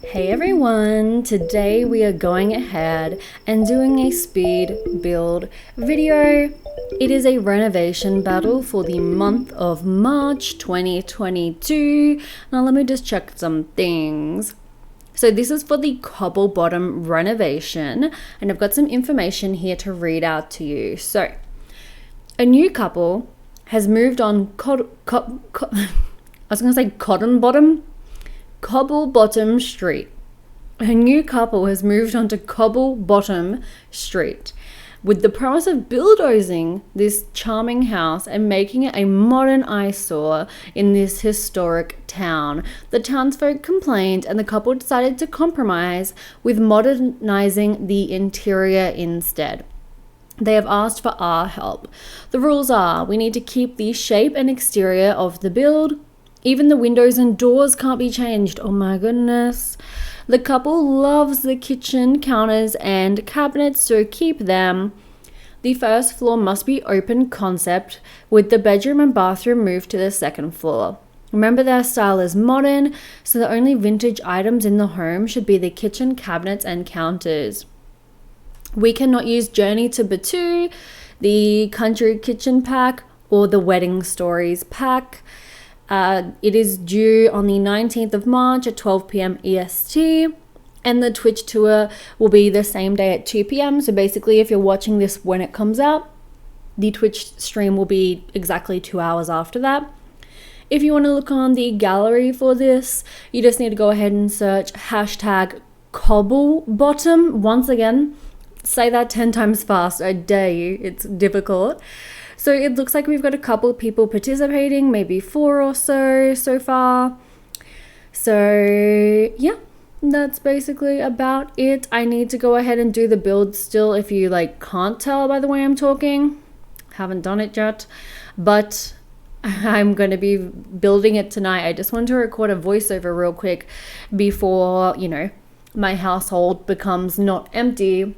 Hey everyone, today we are going ahead and doing a speed build video. It is a renovation battle for the month of March 2022. Now let me just check some things. So this is for the Cobblebottom Renovation, and I've got some information here to read out to you. So a new couple has moved on Cobblebottom Street. A new couple has moved onto Cobblebottom Street with the promise of bulldozing this charming house and making it a modern eyesore in this historic town. The townsfolk complained and the couple decided to compromise with modernizing the interior instead. They have asked for our help. The rules are we need to keep the shape and exterior of the build. Even the windows and doors can't be changed. Oh my goodness. The couple loves the kitchen counters and cabinets, so keep them. The first floor must be open concept, with the bedroom and bathroom moved to the second floor. Remember, their style is modern, so the only vintage items in the home should be the kitchen cabinets and counters. We cannot use Journey to Batu, the Country Kitchen pack, or the Wedding Stories pack. It is due on the 19th of March at 12 p.m. EST, and the Twitch tour will be the same day at 2 p.m. So basically, if you're watching this when it comes out, the Twitch stream will be exactly 2 hours after that. If you want to look on the gallery for this, you just need to go ahead and search hashtag Cobblebottom. Once again, say that 10 times fast, I dare you, it's difficult. So it looks like we've got a couple of people participating, maybe 4 or so far. So yeah, that's basically about it. I need to go ahead and do the build still, if you can't tell by the way I'm talking. Haven't done it yet, but I'm going to be building it tonight. I just wanted to record a voiceover real quick before, my household becomes not empty.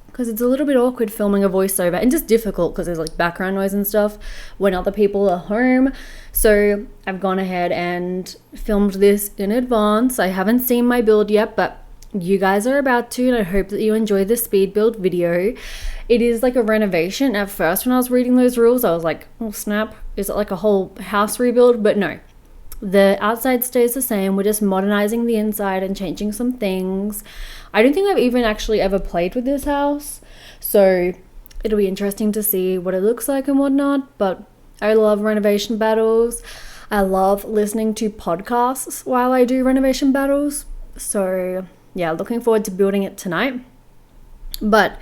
Because it's a little bit awkward filming a voiceover and just difficult because there's background noise and stuff when other people are home. So I've gone ahead and filmed this in advance. I haven't seen my build yet, but you guys are about to, and I hope that you enjoy the speed build video. It is a renovation. At first when I was reading those rules, I was like, oh snap, is it a whole house rebuild? But no. The outside stays the same. We're just modernizing the inside and changing some things. I don't think I've even actually ever played with this house, so it'll be interesting to see what it looks like and whatnot. But I love renovation battles. I love listening to podcasts while I do renovation battles. So yeah, looking forward to building it tonight. But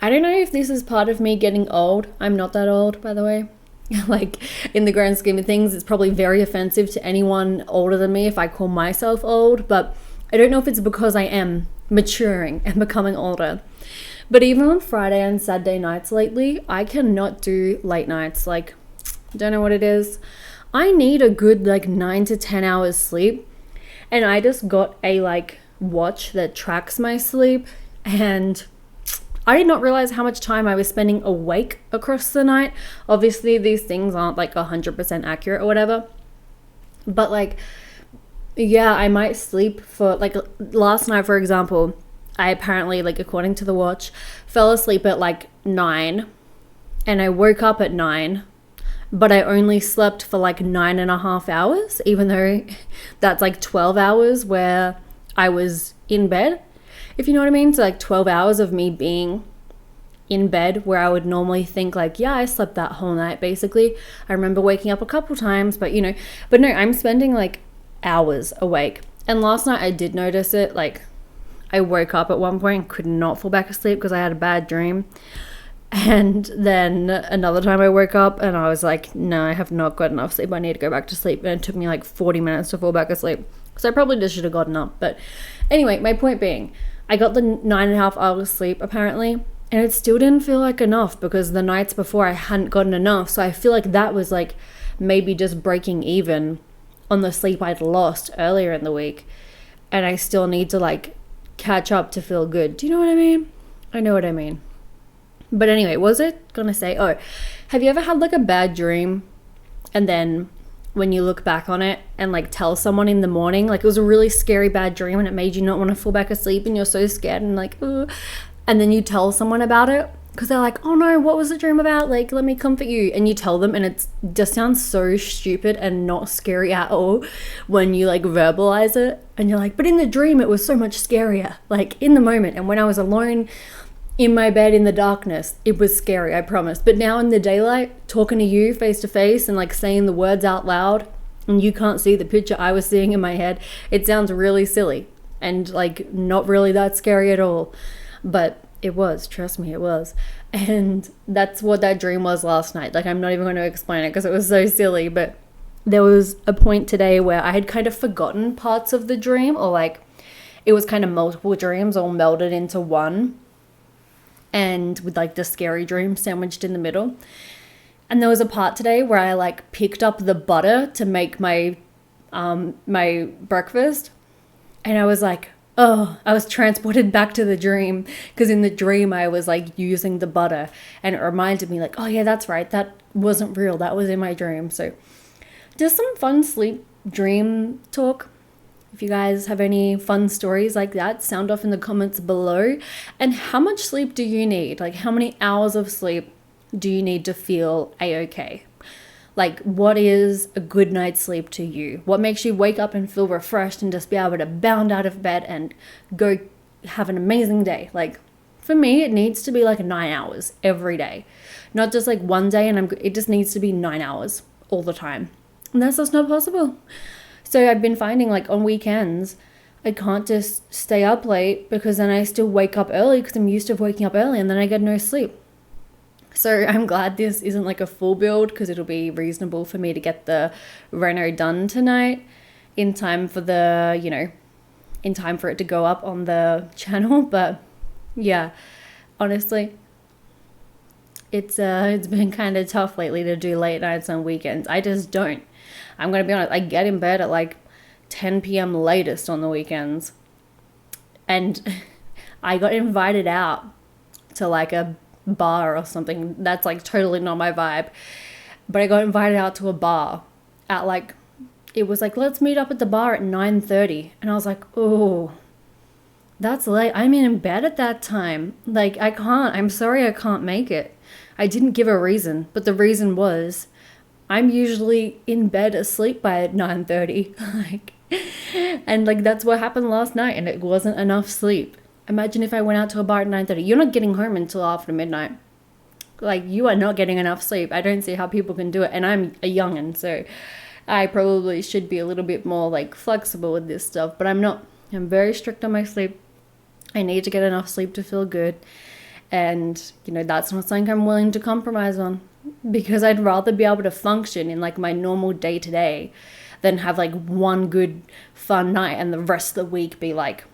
I don't know if this is part of me getting old. I'm not that old, by the way. In the grand scheme of things, it's probably very offensive to anyone older than me if I call myself old, but I don't know if it's because I am maturing and becoming older. But even on Friday and Saturday nights lately, I cannot do late nights. Don't know what it is. I need a good 9 to 10 hours sleep, and I just got a watch that tracks my sleep, and I did not realize how much time I was spending awake across the night. Obviously, these things aren't 100% accurate or whatever. But yeah, I might sleep for last night, for example, I apparently, according to the watch, fell asleep at 9 and I woke up at 9, but I only slept for 9.5 hours, even though that's 12 hours where I was in bed. If you know what I mean? So 12 hours of me being in bed where I would normally think yeah, I slept that whole night basically. I remember waking up a couple times, but no, I'm spending hours awake. And last night I did notice it. I woke up at one point, could not fall back asleep because I had a bad dream. And then another time I woke up and I was no, I have not got enough sleep. I need to go back to sleep. And it took me 40 minutes to fall back asleep. So I probably just should have gotten up. But anyway, my point being, I got the 9.5 hours sleep apparently, and it still didn't feel enough because the nights before I hadn't gotten enough. So I feel that was maybe just breaking even on the sleep I'd lost earlier in the week, and I still need to catch up to feel good. Do you know what I mean? I know what I mean. But anyway, was it gonna say, have you ever had a bad dream and then when you look back on it and like tell someone in the morning, like it was a really scary bad dream and it made you not want to fall back asleep and you're so scared and like, ugh. And then you tell someone about it because they're like, oh no, what was the dream about? Like, let me comfort you. And you tell them and it just sounds so stupid and not scary at all when you like verbalize it. And you're like, but in the dream, it was so much scarier, like in the moment. And when I was alone in my bed in the darkness, it was scary, I promise. But now in the daylight, talking to you face to face and like saying the words out loud and you can't see the picture I was seeing in my head, it sounds really silly and like not really that scary at all. But it was, trust me, it was. And that's what that dream was last night. Like, I'm not even going to explain it because it was so silly, but there was a point today where I had kind of forgotten parts of the dream, or like it was kind of multiple dreams all melded into one, and with like the scary dream sandwiched in the middle. And there was a part today where I like picked up the butter to make my my breakfast, and I was like, oh, I was transported back to the dream, because in the dream I was like using the butter and it reminded me like, oh yeah, that's right, that wasn't real, that was in my dream. So just some fun sleep dream talk. If you guys have any fun stories like that, sound off in the comments below. And how much sleep do you need? Like, how many hours of sleep do you need to feel a-okay? Like, what is a good night's sleep to you? What makes you wake up and feel refreshed and just be able to bound out of bed and go have an amazing day? Like, for me, it needs to be like 9 hours every day. Not just like one day and it just needs to be 9 hours all the time. And that's just not possible. So I've been finding like on weekends, I can't just stay up late because then I still wake up early because I'm used to waking up early and then I get no sleep. So I'm glad this isn't like a full build because it'll be reasonable for me to get the reno done tonight in time for the, you know, in time for it to go up on the channel. But yeah, honestly, it's been kind of tough lately to do late nights on weekends. I just don't. I'm going to be honest, I get in bed at like 10 p.m. latest on the weekends. And I got invited out to like a bar or something. That's like totally not my vibe. But I got invited out to a bar at like, it was like, let's meet up at the bar at 9:30. And I was like, oh, that's late. I'm in bed at that time. Like, I can't. I'm sorry I can't make it. I didn't give a reason. But the reason was I'm usually in bed asleep by 9:30. Like, and like that's what happened last night, and it wasn't enough sleep. Imagine if I went out to a bar at 9:30. You're not getting home until after midnight. Like, you are not getting enough sleep. I don't see how people can do it. And I'm a youngin', so I probably should be a little bit more like flexible with this stuff, but I'm not. I'm very strict on my sleep. I need to get enough sleep to feel good. And, you know, that's not something I'm willing to compromise on, because I'd rather be able to function in like my normal day to day than have like one good fun night and the rest of the week be like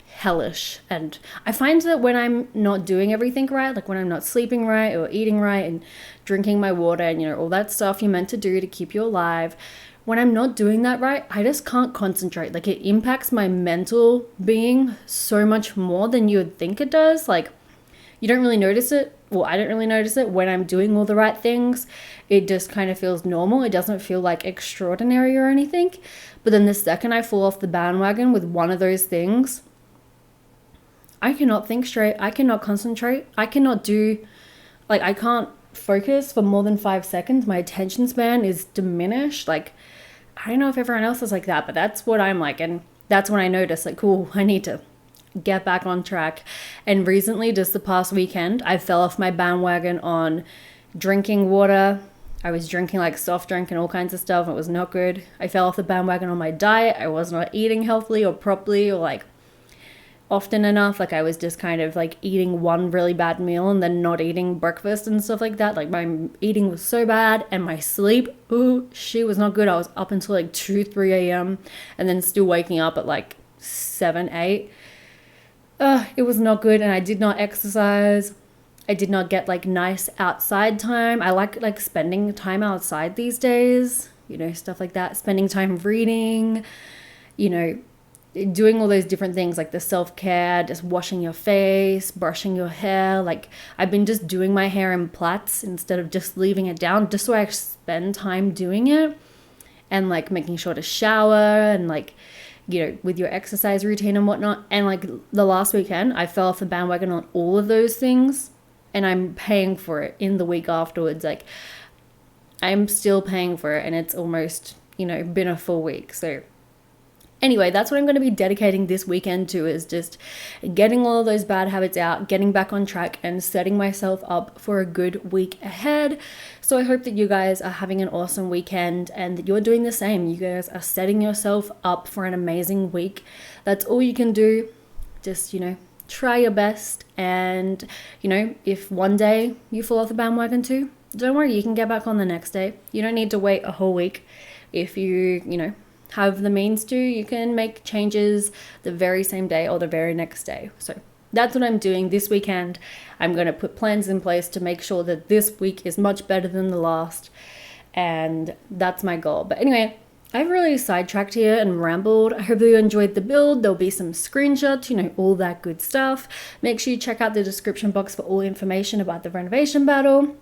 hellish. And I find that when I'm not doing everything right, like when I'm not sleeping right or eating right and drinking my water and, you know, all that stuff you're meant to do to keep you alive, when I'm not doing that right, I just can't concentrate. Like, it impacts my mental being so much more than you would think it does. Like, you don't really notice it. Well, I don't really notice it when I'm doing all the right things. It just kind of feels normal. It doesn't feel like extraordinary or anything. But then the second I fall off the bandwagon with one of those things, I cannot think straight. I cannot concentrate. I cannot do, like, I can't focus for more than 5 seconds. My attention span is diminished. Like, I don't know if everyone else is like that, but that's what I'm like. And that's when I notice, like, cool, I need to get back on track. And recently, just the past weekend, I fell off my bandwagon on drinking water. I was drinking like soft drink and all kinds of stuff. It was not good. I fell off the bandwagon on my diet. I was not eating healthily or properly or like often enough. Like, I was just kind of like eating one really bad meal and then not eating breakfast and stuff like that. Like, my eating was so bad, and my sleep, ooh, she was not good. I was up until like 2-3 a.m. and then still waking up at like 7-8. It was not good. And I did not exercise. I did not get like nice outside time. I like spending time outside these days, you know, stuff like that. Spending time reading, you know, doing all those different things like the self-care, just washing your face, brushing your hair. Like, I've been just doing my hair in plaits instead of just leaving it down, just so I spend time doing it. and like making sure to shower and like, you know, with your exercise routine and whatnot. And like the last weekend, I fell off the bandwagon on all of those things, and I'm paying for it in the week afterwards. Like I'm still paying for it, and it's almost, you know, been a full week. So anyway, that's what I'm going to be dedicating this weekend to, is just getting all of those bad habits out, getting back on track, and setting myself up for a good week ahead. So I hope that you guys are having an awesome weekend and that you're doing the same. You guys are setting yourself up for an amazing week. That's all you can do. Just, you know, try your best. And, you know, if one day you fall off the bandwagon too, don't worry, you can get back on the next day. You don't need to wait a whole week. If you know, have the means to, you can make changes the very same day or the very next day. So that's what I'm doing this weekend. I'm going to put plans in place to make sure that this week is much better than the last, and that's my goal. But anyway, I've really sidetracked here and rambled. I hope that you enjoyed the build. There'll be some screenshots, you know, all that good stuff. Make sure you check out the description box for all information about the renovation battle,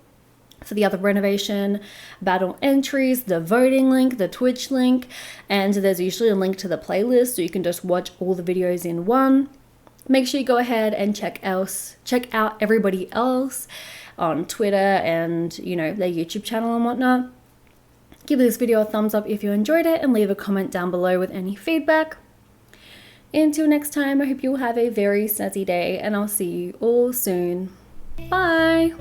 for the other renovation battle entries, the voting link, the Twitch link, and there's usually a link to the playlist so you can just watch all the videos in one. Make sure you go ahead and check out everybody else on Twitter and, you know, their YouTube channel and whatnot. Give this video a thumbs up if you enjoyed it, and leave a comment down below with any feedback. Until next time, I hope you will have a very snazzy day, and I'll see you all soon. Bye!